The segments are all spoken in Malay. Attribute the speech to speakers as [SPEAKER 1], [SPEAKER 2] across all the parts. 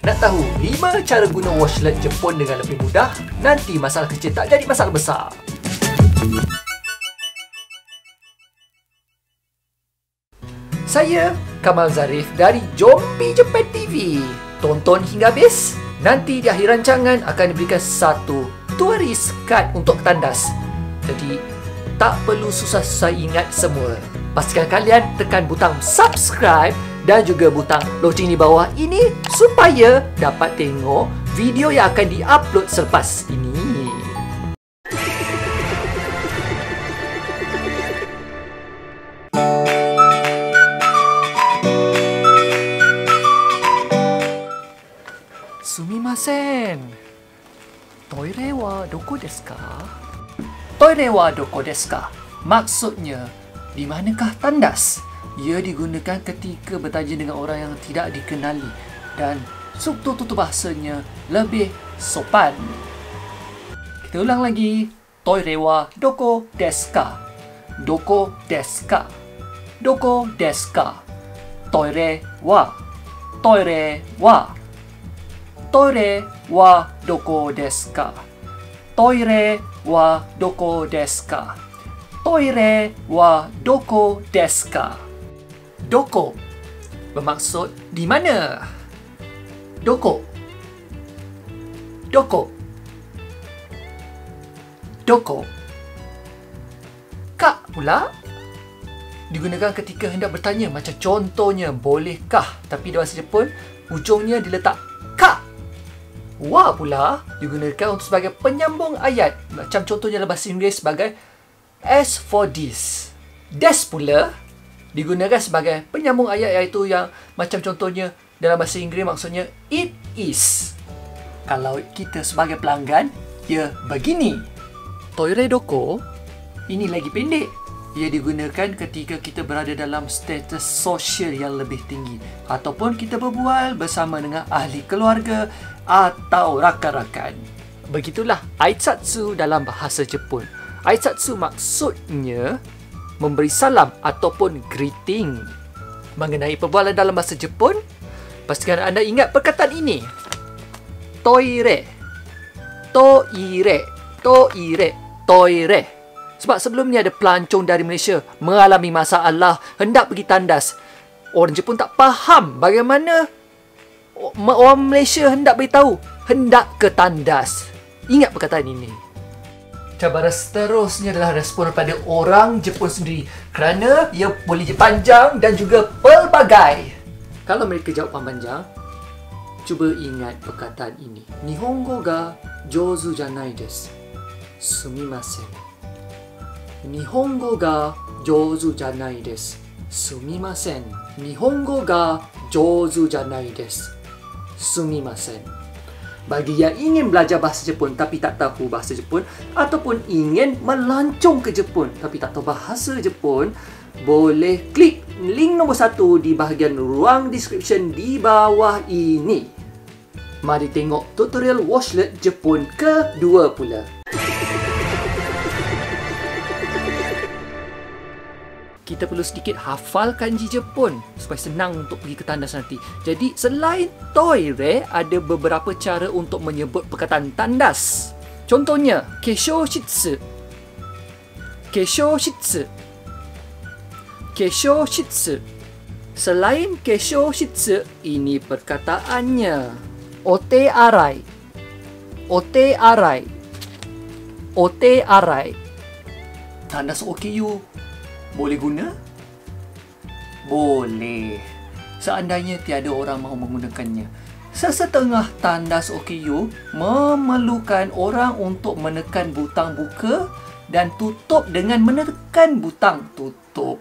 [SPEAKER 1] Nak tahu 5 cara guna washlet Jepun dengan lebih mudah? Nanti masalah kecil tak jadi masalah besar. Saya Kamal Zarif dari Jombi Japan TV. Tonton hingga habis. Nanti di akhir rancangan akan diberikan satu tourist card untuk tandas. Jadi tak perlu susah-susah ingat semua. Pastikan kalian tekan butang subscribe dan juga butang loceng di bawah ini supaya dapat tengok video yang akan di-upload selepas ini. Sumimasen. Toire wa doko desu ka? Toire wa doko desu ka? Maksudnya, di manakah tandas? Ia digunakan ketika bertanya dengan orang yang tidak dikenali dan subtutur bahasanya lebih sopan. Kita ulang lagi. Toire wa doko desu ka? Doko desu ka? Doko desu ka? Toire wa. Toire wa. Toire wa doko desu ka? Toire wa doko desu ka? Toire wa doko desu ka? Doko bermaksud di mana. Doko. Doko. Doko. Ka pula digunakan ketika hendak bertanya, macam contohnya bolehkah, tapi dalam bahasa Jepun ujungnya diletak ka. Wa pula digunakan untuk sebagai penyambung ayat, macam contohnya dalam bahasa Inggeris sebagai as for this. Des pula digunakan sebagai penyambung ayat, iaitu yang macam contohnya dalam bahasa Inggeris maksudnya it is. Kalau kita sebagai pelanggan, ia begini. Toire doko ini lagi pendek. Ia digunakan ketika kita berada dalam status sosial yang lebih tinggi ataupun kita berbual bersama dengan ahli keluarga atau rakan-rakan. Begitulah aitsatsu dalam bahasa Jepun. Aitsatsu maksudnya memberi salam ataupun greeting. Mengenai perbualan dalam bahasa Jepun, pastikan anda ingat perkataan ini. Toire. Toire. Toire. Toire. Sebab sebelum ni ada pelancong dari Malaysia mengalami masalah hendak pergi tandas. Orang Jepun tak faham bagaimana orang Malaysia hendak beritahu hendak ke tandas. Ingat perkataan ini. Cabaran seterusnya adalah respon daripada orang Jepun sendiri kerana ia boleh panjang dan juga pelbagai. Kalau mereka jawab panjang, cuba ingat perkataan ini. Nihongo ga jouzu janai desu. Sumimasen. Nihongo ga jouzu janai desu. Sumimasen. Nihongo ga jouzu janai desu. Sumimasen. Bagi yang ingin belajar bahasa Jepun tapi tak tahu bahasa Jepun ataupun ingin melancong ke Jepun tapi tak tahu bahasa Jepun, boleh klik link nombor 1 di bahagian ruang description di bawah ini. Mari tengok tutorial washlet Jepun kedua pula. Kita perlu sedikit hafal kanji Jepun supaya senang untuk pergi ke tandas nanti. Jadi selain toire, ada beberapa cara untuk menyebut perkataan tandas. Contohnya, keshoshitsu. Keshoshitsu. Keshoshitsu. Selain keshoshitsu, ini perkataannya. Ote arai. Ote arai. Ote arai. Tandas OKU. Boleh guna? Boleh. Seandainya tiada orang mahu menggunakannya. Sesetengah tandas OKU memerlukan orang untuk menekan butang buka dan tutup dengan menekan butang tutup.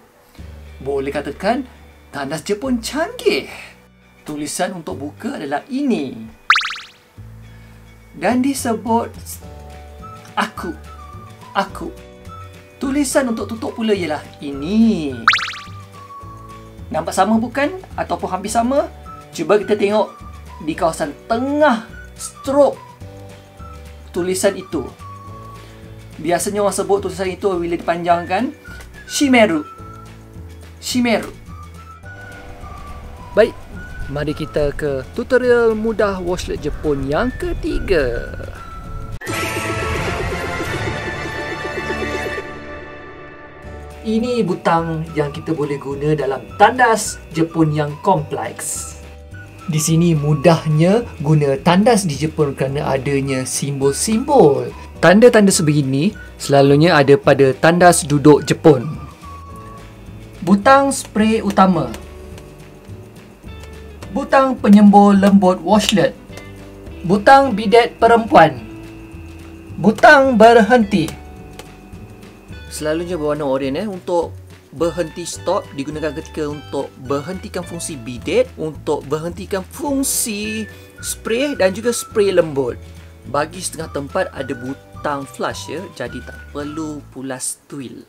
[SPEAKER 1] Boleh katakan, tandas Jepun canggih. Tulisan untuk buka adalah ini. Dan disebut aku. Aku. Tulisan untuk tutup pula ialah ini. Nampak sama bukan? Ataupun hampir sama? Cuba kita tengok di kawasan tengah strok tulisan itu. Biasanya orang sebut tulisan itu bila dipanjangkan shimeru. Shimeru. Baik, Mari kita ke tutorial mudah washlet Jepun yang ketiga. Ini butang yang kita boleh guna dalam tandas Jepun yang kompleks. Di sini mudahnya guna tandas di Jepun kerana adanya simbol-simbol. Tanda-tanda sebegini selalunya ada pada tandas duduk Jepun. Butang spray utama. Butang penyembur lembut washlet. Butang bidet perempuan. Butang berhenti. Selalunya berwarna oranye untuk berhenti stop digunakan ketika untuk berhentikan fungsi bidet, untuk berhentikan fungsi spray dan juga spray lembut. Bagi setengah tempat ada butang flush ya, jadi tak perlu pulas twill.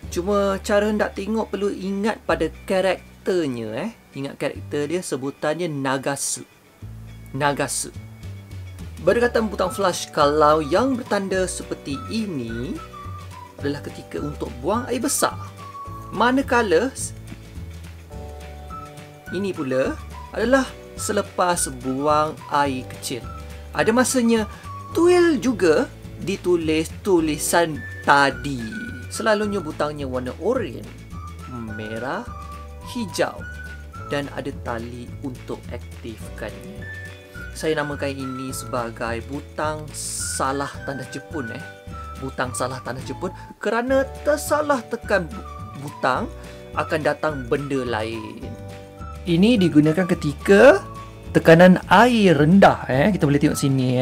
[SPEAKER 1] Cuma cara hendak tengok perlu ingat pada karakternya Ingat karakter dia, sebutannya Nagasu. Nagasu. Berdekatan butang flush kalau yang bertanda seperti ini adalah ketika untuk buang air besar. Manakala ini pula adalah selepas buang air kecil. Ada masanya twill juga ditulis tulisan tadi. Selalunya butangnya warna oranye, merah, hijau dan ada tali untuk aktifkannya. Saya namakan ini sebagai butang salah tandas Jepun Butang salah tandas Jepun kerana tersalah tekan butang akan datang benda lain. Ini digunakan ketika tekanan air rendah Kita boleh tengok sini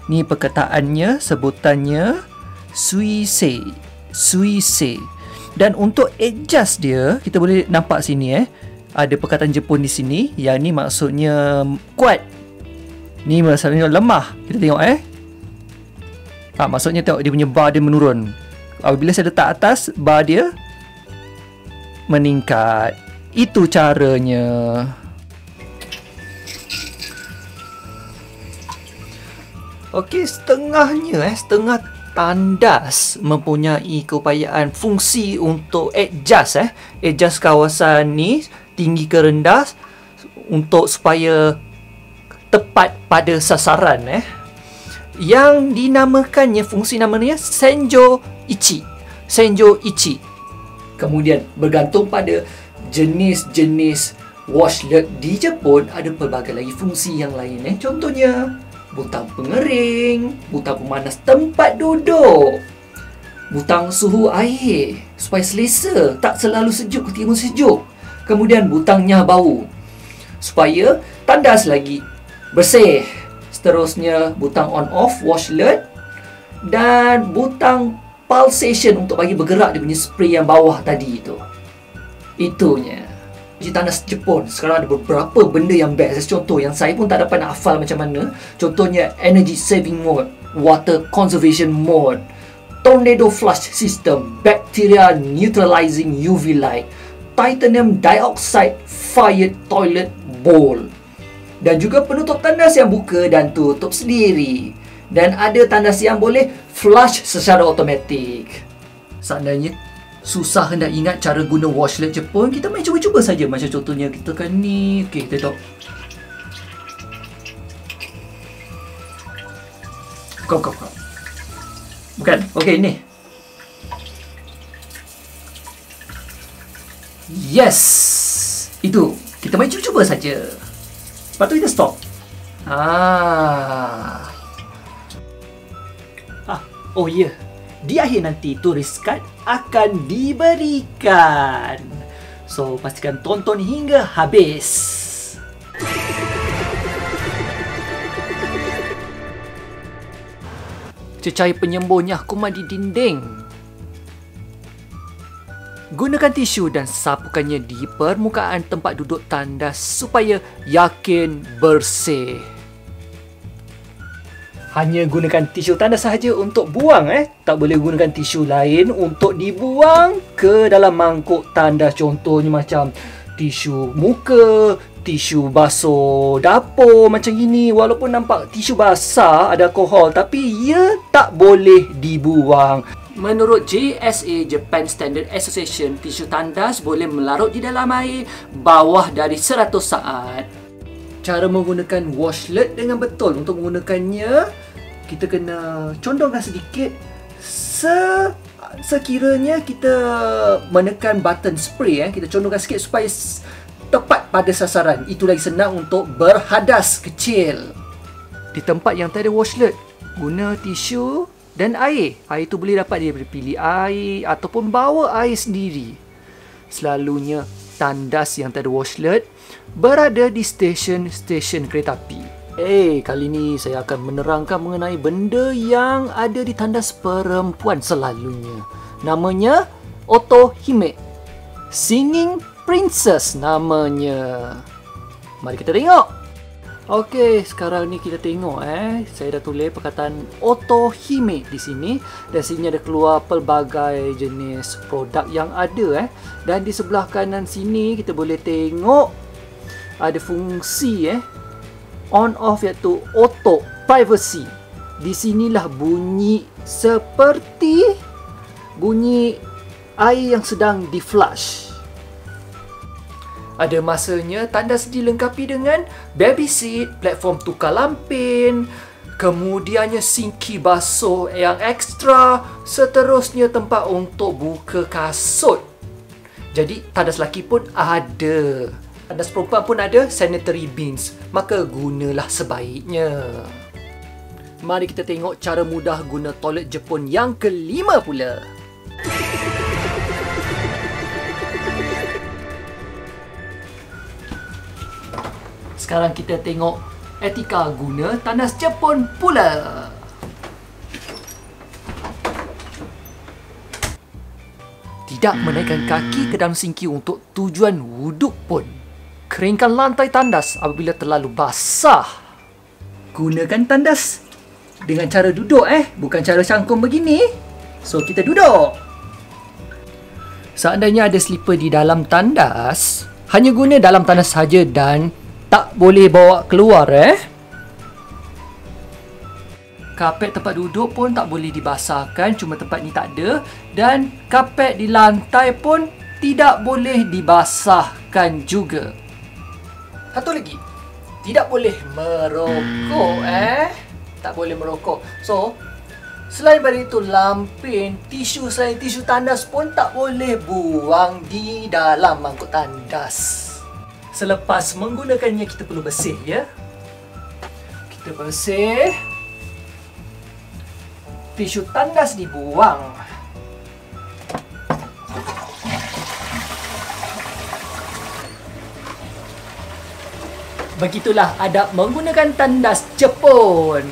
[SPEAKER 1] Ni perkataannya, sebutannya suisei. Suisei. Dan untuk adjust dia, kita boleh nampak sini ada perkataan Jepun di sini. Yang ni maksudnya kuat. Ni maksudnya lemah. Kita tengok maksudnya tengok dia punya bar dia menurun. Apabila saya letak atas, bar dia meningkat. Itu caranya. Okey, setengahnya setengah tandas mempunyai keupayaan fungsi untuk adjust adjust kawasan ni tinggi ke rendah untuk supaya tepat pada sasaran yang dinamakannya, fungsi namanya Senjo Ichi. Senjo Ichi. Kemudian bergantung pada jenis-jenis washlet di Jepun, ada pelbagai lagi fungsi yang lain contohnya butang pengering, butang pemanas tempat duduk, butang suhu air supaya selesa, tak selalu sejuk ketika sejuk. Kemudian butangnya bau supaya tandas lagi bersih. Seterusnya butang on off washlet dan butang pulsation untuk bagi bergerak dia punya spray yang bawah tadi itu. Itunya. Di tandas Jepun sekarang ada beberapa benda yang best. Contoh yang saya pun tak dapat nak hafal macam mana. Contohnya energy saving mode, water conservation mode, tornado flush system, bacteria neutralizing UV light, titanium dioxide fired toilet bowl. Dan juga penutup tandas yang buka dan tutup sendiri. Dan ada tandas yang boleh flush secara automatik. Seandainya susah hendak ingat cara guna washlet Jepun, kita main cuba-cuba saja. Macam contohnya kita kan ni. Okey, kita tengok. Bukan. Bukan. Okey, ni. Yes. Itu. Kita main cuba-cuba saja. Lepas tu kita stop. Oh ya. Di akhir nanti turis kad akan diberikan. So, pastikan tonton hingga habis. Cecair penyemburnya kuman di dinding. Gunakan tisu dan sapukannya di permukaan tempat duduk tandas supaya yakin bersih. Hanya gunakan tisu tandas sahaja untuk buang Tak boleh gunakan tisu lain untuk dibuang ke dalam mangkuk tandas. Contohnya macam tisu muka, tisu basuh dapur macam ini. Walaupun nampak tisu basah ada alkohol, tapi ia tak boleh dibuang. Menurut JSA, Japan Standard Association, tisu tandas boleh melarut di dalam air bawah dari 100 saat. cara menggunakan washlet dengan betul. Untuk menggunakannya, kita kena condongkan sedikit sekiranya kita menekan button spray. Kita condongkan sikit supaya tepat pada sasaran. Itu lagi senang untuk berhadas kecil. Di tempat yang tak ada washlet, guna tisu dan air. Air tu boleh dapat daripada pilih air ataupun bawa air sendiri. Selalunya tandas yang tak ada washlet berada di stesen kereta api. Kali ni saya akan menerangkan mengenai benda yang ada di tandas perempuan selalunya. Namanya Otohime. Singing Princess namanya. Mari kita tengok. Okey, sekarang ni kita tengok saya dah tulis perkataan Otohime di sini, dan sini ada keluar pelbagai jenis produk yang ada dan di sebelah kanan sini kita boleh tengok ada fungsi on off, iaitu auto privacy. Di sinilah bunyi seperti bunyi air yang sedang di-flush. Ada masanya tandas dilengkapi dengan baby seat, platform tukar lampin, kemudiannya sinki basuh yang ekstra, seterusnya tempat untuk buka kasut. Jadi tandas lelaki pun ada. Tandas perempuan pun ada sanitary bins. Maka gunalah sebaiknya. Mari kita tengok cara mudah guna toilet Jepun yang kelima pula. Sekarang kita tengok etika guna tandas Jepun pula. Tidak menaikkan kaki ke dalam sinki untuk tujuan wuduk pun. Keringkan lantai tandas apabila terlalu basah. Gunakan tandas dengan cara duduk bukan cara cangkung begini. So kita duduk. Seandainya ada slipper di dalam tandas, hanya guna dalam tandas saja dan tak boleh bawa keluar Kapet tempat duduk pun tak boleh dibasahkan, cuma tempat ni tak ada. Dan kapet di lantai pun tidak boleh dibasahkan juga. Satu lagi, tidak boleh merokok tak boleh merokok. So, selain daripada itu, lampin, tisu selain tisu tandas pun tak boleh buang di dalam mangkuk tandas. Selepas menggunakannya, kita perlu bersih Kita bersih. Tisu tandas dibuang. Begitulah adab menggunakan tandas Jepun.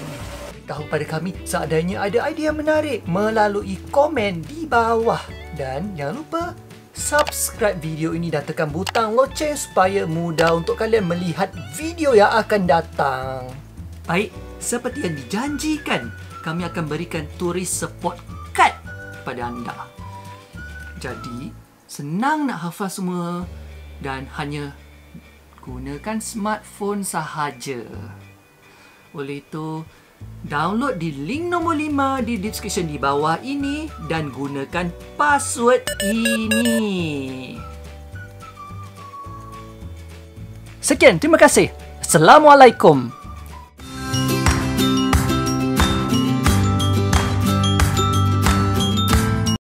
[SPEAKER 1] Tahu pada kami seandainya ada idea menarik melalui komen di bawah. Dan jangan lupa subscribe video ini dan tekan butang loceng supaya mudah untuk kalian melihat video yang akan datang. Baik, seperti yang dijanjikan, kami akan berikan turis support card kepada anda. Jadi, senang nak hafal semua dan hanya gunakan smartphone sahaja. Oleh itu, download di link nombor 5 di description di bawah ini dan gunakan password ini. Sekian, terima kasih. Assalamualaikum.